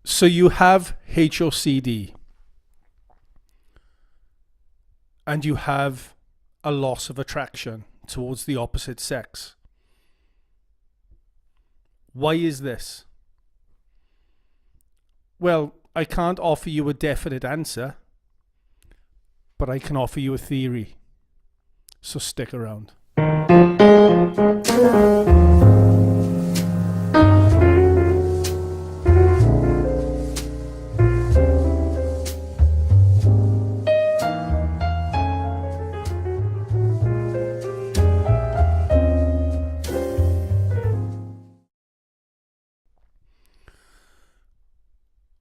So you have HOCD and you have a loss of attraction towards the opposite sex. Why is this? Well, I can't offer you a definite answer, but I can offer you a theory. So stick around.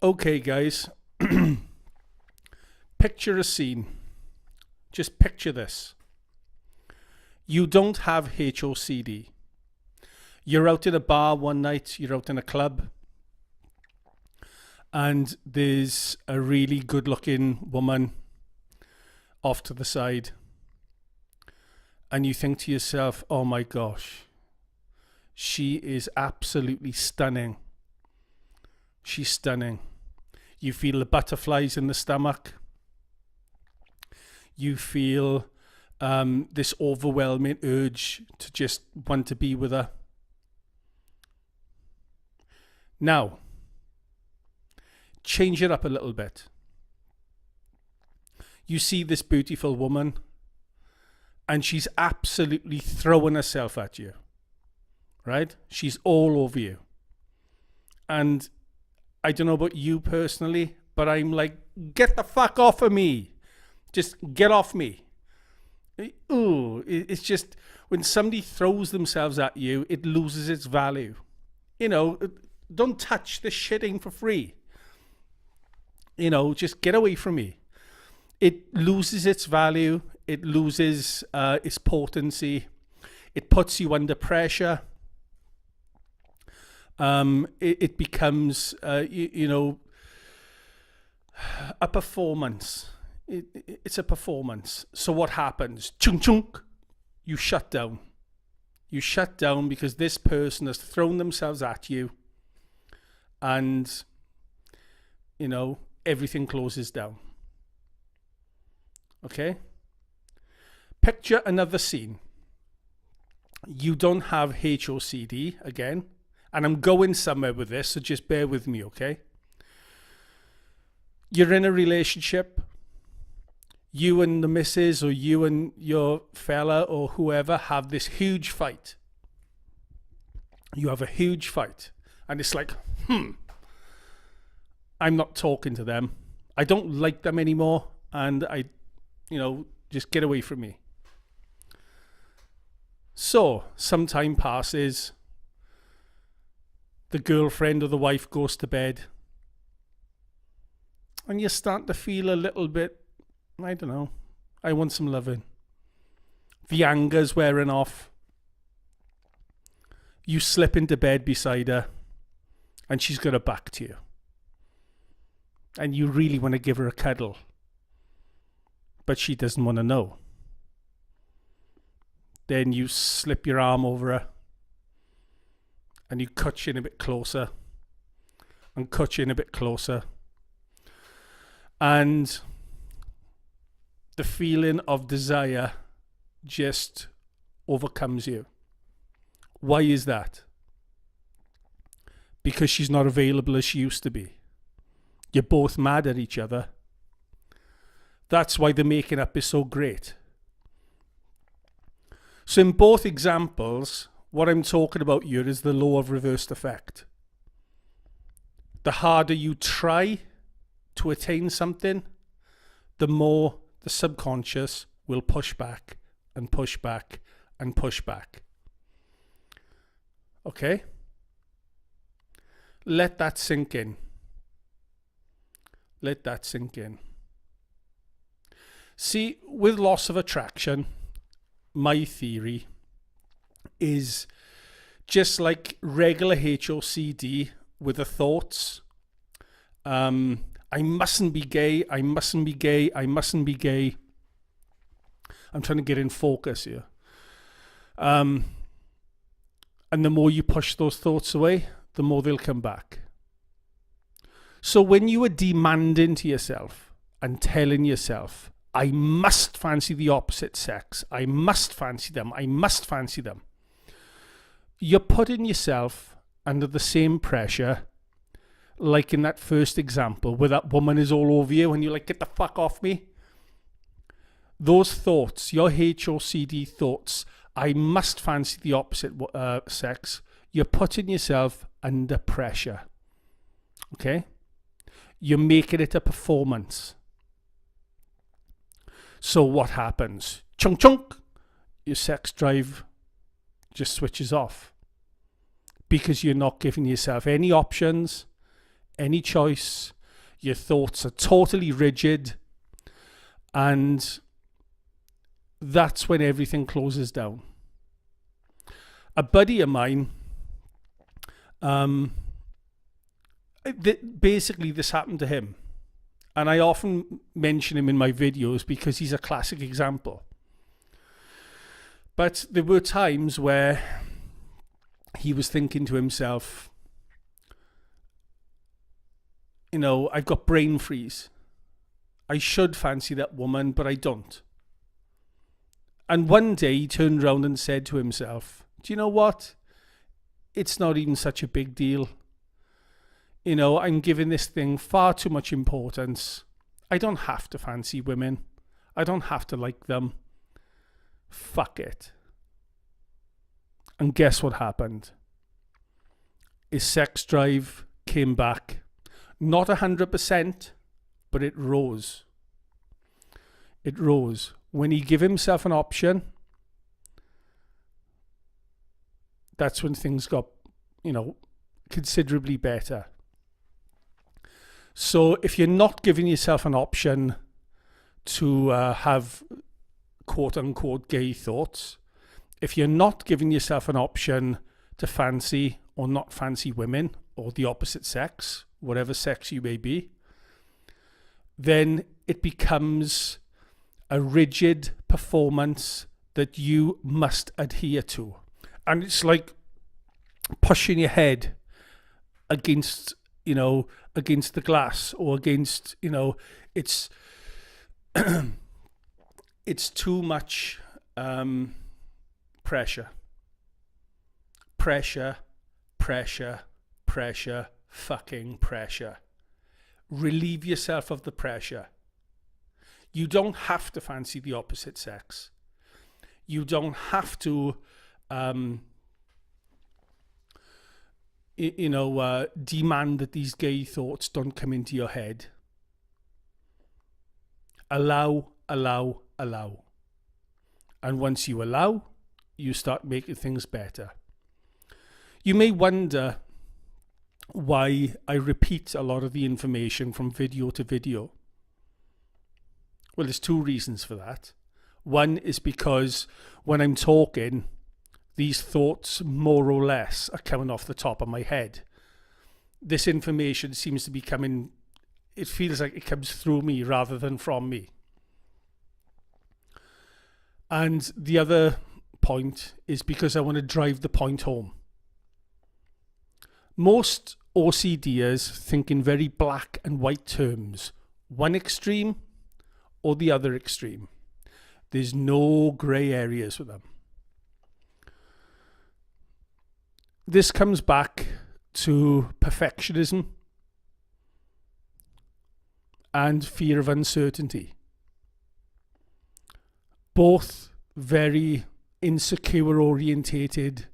Okay, guys, picture a scene. Just picture this. You don't have HOCD. You're out in a bar one night, you're out in a club, and there's a really good-looking woman off to the side. And you think to yourself, oh my gosh, she is absolutely stunning. She's stunning. You feel the butterflies in the stomach. You feel this overwhelming urge to just want to be with her. Now, change it up a little bit. You see this beautiful woman and she's absolutely throwing herself at you, right? She's all over you. And I don't know about you personally, but I'm like, get the fuck off of me. Just get off me. Ooh, it's just, when somebody throws themselves at you, it loses its value. You know, don't touch the shitting for free. You know, just get away from me. It loses its value. It loses its potency. It puts you under pressure. It becomes, you know, a performance. It's a performance. So what happens? Chunk chunk. You shut down. You shut down because this person has thrown themselves at you, and you know, everything closes down. Okay? Picture another scene. You don't have HOCD again, and I'm going somewhere with this, so just bear with me, okay? You're in a relationship. You and the missus, or you and your fella or whoever, have this huge fight. You have a huge fight. And it's like, I'm not talking to them. I don't like them anymore. And you know, just get away from me. So, some time passes. The girlfriend or the wife goes to bed. And you're starting to feel a little bit, I don't know, I want some loving. The anger's wearing off. You slip into bed beside her and she's got her back to you. And you really want to give her a cuddle. But she doesn't want to know. Then you slip your arm over her and you cut in a bit closer and cut in a bit closer. And the feeling of desire just overcomes you. Why is that? Because she's not available as she used to be. You're both mad at each other. That's why the making up is so great. So in both examples, what I'm talking about here is the law of reversed effect. The harder you try to attain something, the more the subconscious will push back and push back and push back. Okay? Let that sink in. Let that sink in. See, with loss of attraction, my theory is just like regular HOCD with the thoughts. I mustn't be gay, I mustn't be gay, I mustn't be gay. I'm trying to get in focus here. And the more you push those thoughts away, the more they'll come back. So when you are demanding to yourself and telling yourself, I must fancy the opposite sex, I must fancy them, I must fancy them, you're putting yourself under the same pressure like in that first example where that woman is all over you and you're like, get the fuck off me. Those thoughts, your HOCD thoughts, I must fancy the opposite sex, you're putting yourself under pressure. Okay? You're making it a performance. So what happens? Chunk chunk, your sex drive just switches off because you're not giving yourself any options, any choice. Your thoughts are totally rigid, and that's when everything closes down. A buddy of mine, basically this happened to him, and I often mention him in my videos because he's a classic example. But there were times where he was thinking to himself, you know, I've got brain freeze. I should fancy that woman, but I don't. And one day he turned around and said to himself, do you know what? It's not even such a big deal. You know, I'm giving this thing far too much importance. I don't have to fancy women. I don't have to like them. Fuck it. And guess what happened? His sex drive came back. Not 100%, but it rose. It rose. When he gave himself an option, that's when things got, you know, considerably better. So if you're not giving yourself an option to have quote-unquote gay thoughts, if you're not giving yourself an option to fancy or not fancy women or the opposite sex, whatever sex you may be, then it becomes a rigid performance that you must adhere to. And it's like pushing your head against, you know, against the glass or against, you know, it's it's too much pressure. Pressure, pressure, pressure, fucking pressure. Relieve yourself of the pressure. You don't have to fancy the opposite sex. You don't have to, demand that these gay thoughts don't come into your head. Allow, allow, allow. And once you allow, you start making things better. You may wonder why I repeat a lot of the information from video to video. Well, there's two reasons for that. One is because when I'm talking, these thoughts more or less are coming off the top of my head. This information seems to be coming, it feels like it comes through me rather than from me. And the other point is because I want to drive the point home. Most OCDers think in very black and white terms, one extreme or the other extreme. There's no grey areas with them. This comes back to perfectionism and fear of uncertainty. Both very insecure orientated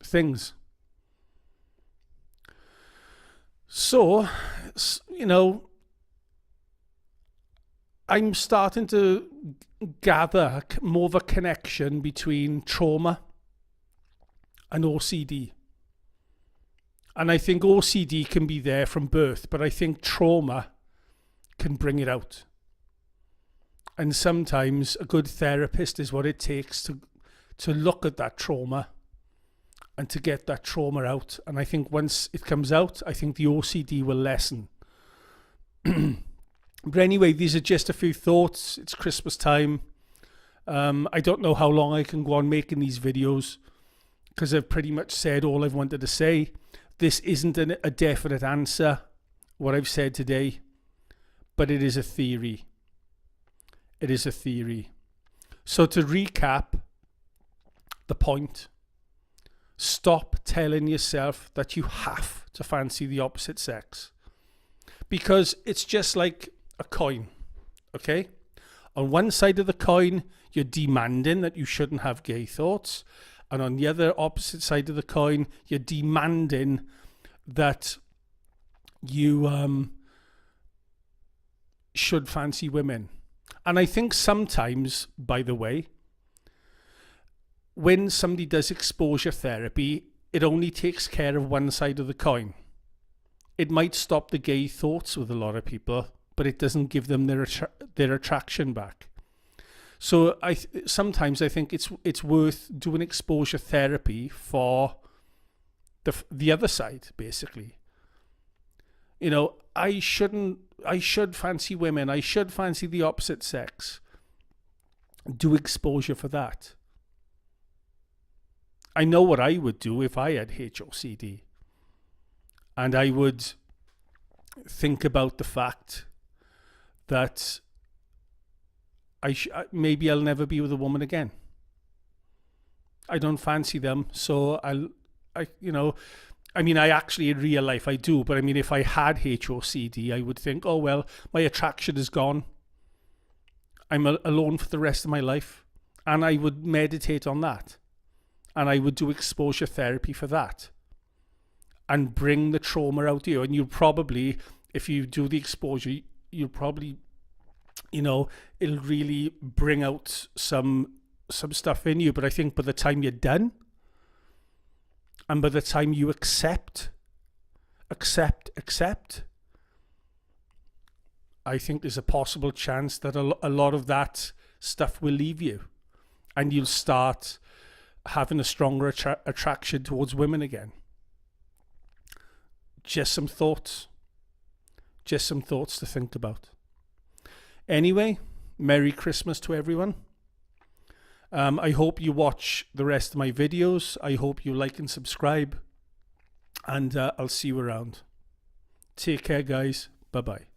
things. So, you know, I'm starting to gather more of a connection between trauma and OCD. And I think OCD can be there from birth, but I think trauma can bring it out. And sometimes a good therapist is what it takes to look at that trauma and to get that trauma out. And I think once it comes out, I think the OCD will lessen. But anyway, these are just a few thoughts. It's Christmas time. I don't know how long I can go on making these videos because I've pretty much said all I've wanted to say. This isn't a definite answer, what I've said today, but it is a theory. It is a theory. So to recap the point, stop telling yourself that you have to fancy the opposite sex, because it's just like a coin, okay? On one side of the coin, you're demanding that you shouldn't have gay thoughts, and on the other opposite side of the coin, you're demanding that you should fancy women. And I think sometimes, by the way, when somebody does exposure therapy, it only takes care of one side of the coin. It might stop the gay thoughts with a lot of people, but it doesn't give them their attraction back. So sometimes I think it's worth doing exposure therapy for the other side, basically. You know, I should fancy women. I should fancy the opposite sex. Do exposure for that. I know what I would do if I had HOCD. And I would think about the fact that maybe I'll never be with a woman again. I don't fancy them, so I actually in real life I do, but I mean, if I had HOCD, I would think, oh well, my attraction is gone. I'm alone for the rest of my life, and I would meditate on that, and I would do exposure therapy for that, and bring the trauma out of you. And you probably, if you do the exposure, you'll probably, it'll really bring out some stuff in you. But I think by the time you're done, and by the time you accept, I think there's a possible chance that a lot of that stuff will leave you, and you'll start having a stronger attraction towards women again. Just some thoughts to think about. Anyway, Merry Christmas to everyone. I hope you watch the rest of my videos. I hope you like and subscribe, and I'll see you around. Take care, guys. Bye-bye.